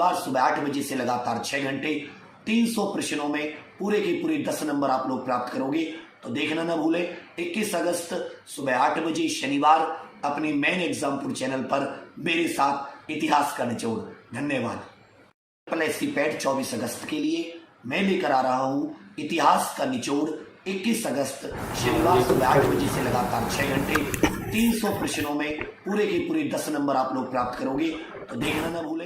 शनिवार सुबह 8 बजे से लगातार 6 घंटे 300 प्रश्नों में पूरे के पूरे 10 नंबर आप लोग प्राप्त करोगे। तो देखना ना भूले 21 अगस्त सुबह 8 बजे शनिवार अपने मेन एग्जाम्पुर चैनल पर मेरे साथ इतिहास का निचोड़। धन्यवाद। एससी पैट 24 अगस्त के लिए मैं लेकर आ रहा हूं इतिहास का निचोड़। 21 अगस्त शनिवार सुबह 8 बजे से लगातार 6 घंटे 300 प्रश्नों में पूरे के पूरे 10 नंबर आप लोग प्राप्त करोगे। तो देखना ना भूले।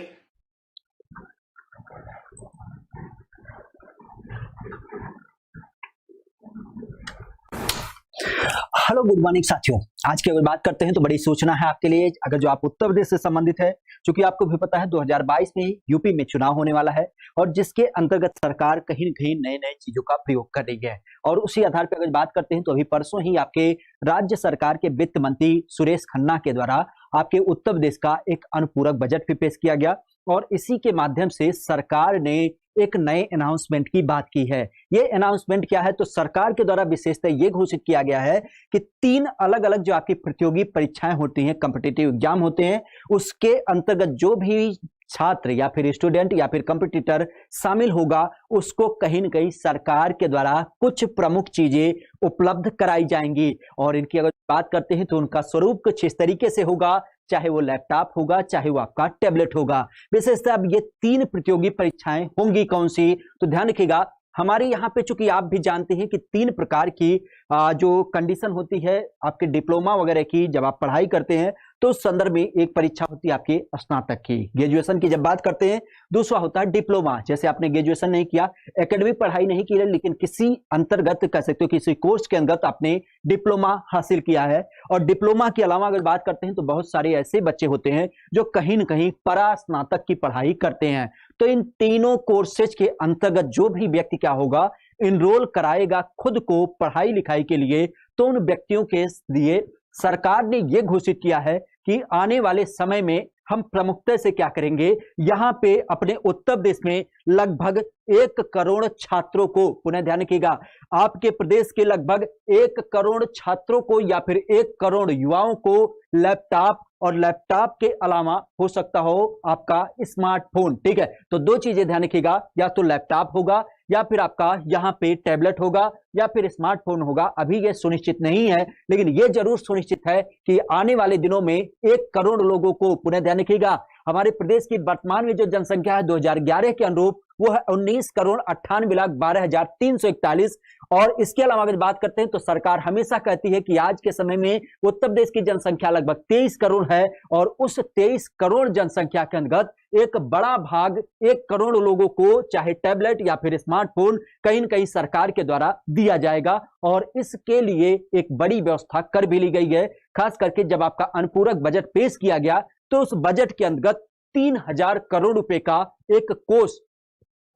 हेलो गुड मॉर्निंग साथियों, आज की अगर बात करते हैं तो बड़ी सूचना है आपके लिए। अगर जो आप उत्तर प्रदेश से संबंधित है, क्योंकि आपको भी पता है 2022 में यूपी में चुनाव होने वाला है और जिसके अंतर्गत सरकार कहीं न कहीं नए नए चीजों का प्रयोग कर रही है। और उसी आधार पर अगर बात करते हैं तो अभी परसों ही आपके राज्य सरकार के वित्त मंत्री सुरेश खन्ना के द्वारा आपके उत्तर प्रदेश का एक अनुपूरक बजट भी पेश किया गया और इसी के माध्यम से सरकार ने एक नए अनाउंसमेंट की बात की है। ये अनाउंसमेंट क्या है, तो सरकार के द्वारा विशेषतः ये घोषित किया गया है कि 3 अलग अलग जो आपकी प्रतियोगी परीक्षाएं होती हैं, कॉम्पिटिटिव एग्जाम होते हैं, उसके अंतर्गत जो भी छात्र या फिर स्टूडेंट या फिर कॉम्पिटिटर शामिल होगा उसको कहीं न कहीं सरकार के द्वारा कुछ प्रमुख चीजें उपलब्ध कराई जाएंगी। और इनकी अगर बात करते हैं तो उनका स्वरूप कुछ इस तरीके से होगा, चाहे वो लैपटॉप होगा, चाहे वो आपका टैबलेट होगा। विशेषतः अब ये 3 प्रतियोगी परीक्षाएं होंगी कौन सी, तो ध्यान रखिएगा। हमारे यहाँ पे चूंकि आप भी जानते हैं कि 3 प्रकार की जो कंडीशन होती है आपके डिप्लोमा वगैरह की, जब आप पढ़ाई करते हैं तो उस संदर्भ में एक परीक्षा होती है आपकी स्नातक की, ग्रेजुएशन की जब बात करते हैं। दूसरा होता है डिप्लोमा, जैसे आपने ग्रेजुएशन नहीं किया, एकेडमिक पढ़ाई नहीं की है, लेकिन किसी अंतर्गत कह सकते हो किसी कोर्स के अंतर्गत आपने डिप्लोमा हासिल किया है। और डिप्लोमा के अलावा अगर बात करते हैं तो बहुत सारे ऐसे बच्चे होते हैं जो कहीं न कहीं परा स्नातक की पढ़ाई करते हैं। तो इन तीनों कोर्सेज के अंतर्गत जो भी व्यक्ति क्या होगा, इनरोल कराएगा खुद को पढ़ाई लिखाई के लिए, तो उन व्यक्तियों के लिए सरकार ने यह घोषित किया है कि आने वाले समय में हम प्रमुखता से क्या करेंगे, यहां पे अपने उत्तर प्रदेश में लगभग 1 करोड़ छात्रों को, पुनः ध्यान रखिएगा, आपके प्रदेश के लगभग 1 करोड़ छात्रों को या फिर 1 करोड़ युवाओं को लैपटॉप और लैपटॉप के अलावा हो सकता हो आपका स्मार्टफोन। ठीक है, तो 2 चीजें ध्यान रखिएगा, या तो लैपटॉप होगा या फिर आपका यहां पे टैबलेट होगा या फिर स्मार्टफोन होगा। अभी यह सुनिश्चित नहीं है, लेकिन यह जरूर सुनिश्चित है कि आने वाले दिनों में 1 करोड़ लोगों को, पुनः ध्यान रखिएगा, हमारे प्रदेश की वर्तमान में जो जनसंख्या है 2011 के अनुरूप वो है 19,98,12,341। और इसके अलावा अगर बात करते हैं तो सरकार हमेशा कहती है कि आज के समय में उत्तर प्रदेश की जनसंख्या लगभग 23 करोड़ है और उस 23 करोड़ जनसंख्या के अंतर्गत एक बड़ा भाग 1 करोड़ लोगों को चाहे टैबलेट या फिर स्मार्टफोन कहीं न कहीं सरकार के द्वारा दिया जाएगा। और इसके लिए एक बड़ी व्यवस्था कर भी ली गई है। खास करके जब आपका अनुपूरक बजट पेश किया गया तो उस बजट के अंतर्गत 3000 करोड़ रुपए का एक कोष,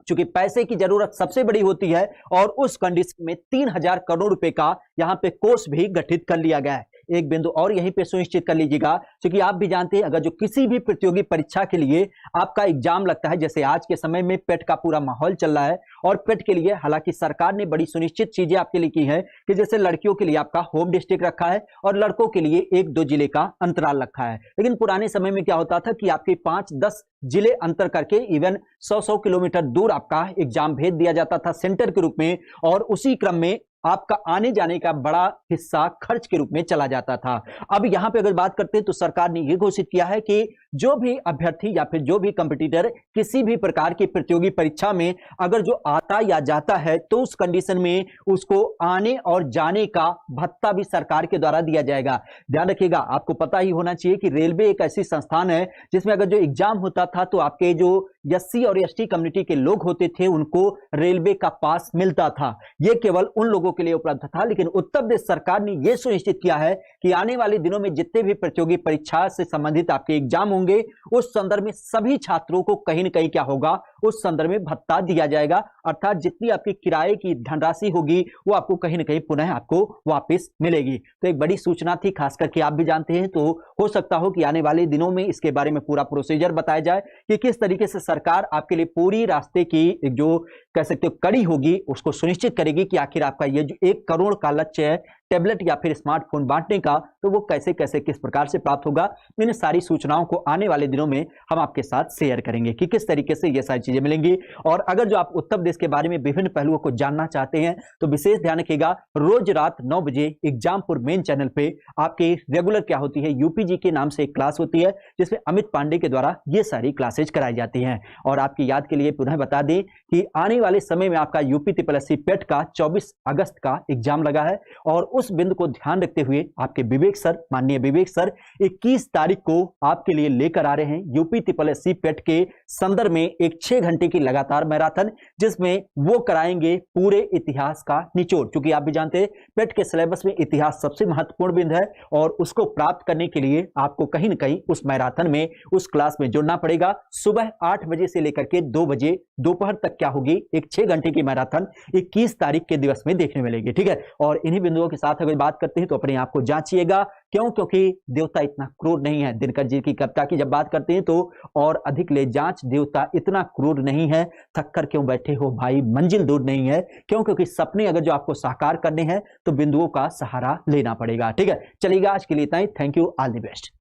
चूंकि पैसे की जरूरत सबसे बड़ी होती है, और उस कंडीशन में 3000 करोड़ रुपए का यहां पे कोष भी गठित कर लिया गया है। एक बिंदु और यहीं पे सुनिश्चित कर लीजिएगा, क्योंकि आप भी जानते हैं अगर जो किसी भी प्रतियोगी परीक्षा के लिए आपका एग्जाम लगता है, जैसे आज के समय में पेट का पूरा माहौल चल रहा है, और पेट के लिए हालांकि सरकार ने बड़ी सुनिश्चित चीजें आपके लिए की है कि जैसे लड़कियों के लिए आपका होम डिस्ट्रिक्ट रखा है और लड़कों के लिए 1-2 जिले का अंतराल रखा है। लेकिन पुराने समय में क्या होता था कि आपके 5-10 जिले अंतर करके इवन 100-100 किलोमीटर दूर आपका एग्जाम भेज दिया जाता था सेंटर के रूप में, और उसी क्रम में आपका आने जाने का बड़ा हिस्सा खर्च के रूप में चला जाता था। अब यहां पे अगर बात करते हैं तो सरकार ने यह घोषित किया है कि जो भी अभ्यर्थी या फिर जो भी कंपटीटर किसी भी प्रकार की प्रतियोगी परीक्षा में अगर जो आता या जाता है तो उस कंडीशन में उसको आने और जाने का भत्ता भी सरकार के द्वारा दिया जाएगा। ध्यान रखिएगा, आपको पता ही होना चाहिए कि रेलवे एक ऐसी संस्थान है जिसमें अगर जो एग्जाम होता था तो आपके जो एससी और एसटी कम्युनिटी के लोग होते थे उनको रेलवे का पास मिलता था। यह केवल उन लोगों के लिए उपलब्ध था। लेकिन उत्तर प्रदेश सरकार ने यह सुनिश्चित किया है कि आने वाले दिनों में जितने भी प्रतियोगी परीक्षा से संबंधित आपके एग्जाम होंगे उस संदर्भ में सभी छात्रों को कहीं न कहीं क्या होगा, उस संदर्भ में भत्ता दिया जाएगा। अर्थात जितनी आपकी किराए की धनराशि होगी वो आपको कहीं न कहीं पुनः आपको वापस मिलेगी। तो एक बड़ी सूचना थी, खास करके आप भी जानते हैं, तो हो सकता हो कि आने वाले दिनों में इसके बारे में पूरा प्रोसीजर बताया जाए कि किस तरीके से सरकार आपके लिए पूरी रास्ते की एक जो कह सकते हो कड़ी होगी उसको सुनिश्चित करेगी कि आखिर आपका ये जो 1 करोड़ का लक्ष्य है टैबलेट या फिर स्मार्टफोन बांटने का, तो वो कैसे कैसे किस प्रकार से प्राप्त होगा, इन सारी सूचनाओं को आने वाले दिनों में हम आपके साथ शेयर करेंगे कि किस तरीके से ये सारी चीजें मिलेंगी। और अगर जो आप उत्तर प्रदेश के बारे में विभिन्न पहलुओं को जानना चाहते हैं तो विशेष ध्यान रखिएगा, रोज रात 9 बजे एग्जामपुर मेन चैनल पे आपके रेगुलर क्या होती है, यूपीजी के नाम से एक क्लास होती है जिसमें अमित पांडे के द्वारा ये सारी क्लासेज कराई जाती हैं। और आपकी याद के लिए पुनः बता दें कि आने वाले समय में आपका यूपी ट्रिपल पेट का 24 अगस्त का एग्जाम लगा है और उस बिंदु को ध्यान रखते हुए आपके विवेक सर, माननीय विवेक सर 21 तारीख को आपके लिए लेकर आ रहे हैं यूपी ट्रिपल पेट के संदर्भ में एक 6 घंटे की लगातार मैराथन, जिसमें वो कराएंगे पूरे इतिहास का निचोड़। क्योंकि आप भी जानते हैं पेट के सिलेबस में इतिहास सबसे महत्वपूर्ण बिंदु है और उसको प्राप्त करने के लिए आपको कहीं ना कहीं उस मैराथन में, उस क्लास में जुड़ना पड़ेगा। सुबह 8 बजे से लेकर के 2 बजे दोपहर तक क्या होगी, एक 6 घंटे की मैराथन 21 तारीख के दिवस में देखने मिलेगी। ठीक है, और इन्हीं बिंदुओं के साथ अगर बात करते हैं तो अपने आप को जांचिएगा। क्यों? क्योंकि देवता इतना क्रूर नहीं है। दिनकर जी की कविता की जब बात करते हैं तो और अधिक ले जांच, देवता इतना क्रूर नहीं है, थककर क्यों बैठे हो भाई, मंजिल दूर नहीं है। क्यों? क्योंकि सपने अगर जो आपको साकार करने हैं तो बिंदुओं का सहारा लेना पड़ेगा। ठीक है, चलिएगा, आज के लिए इतना ही। Thank you, all the best.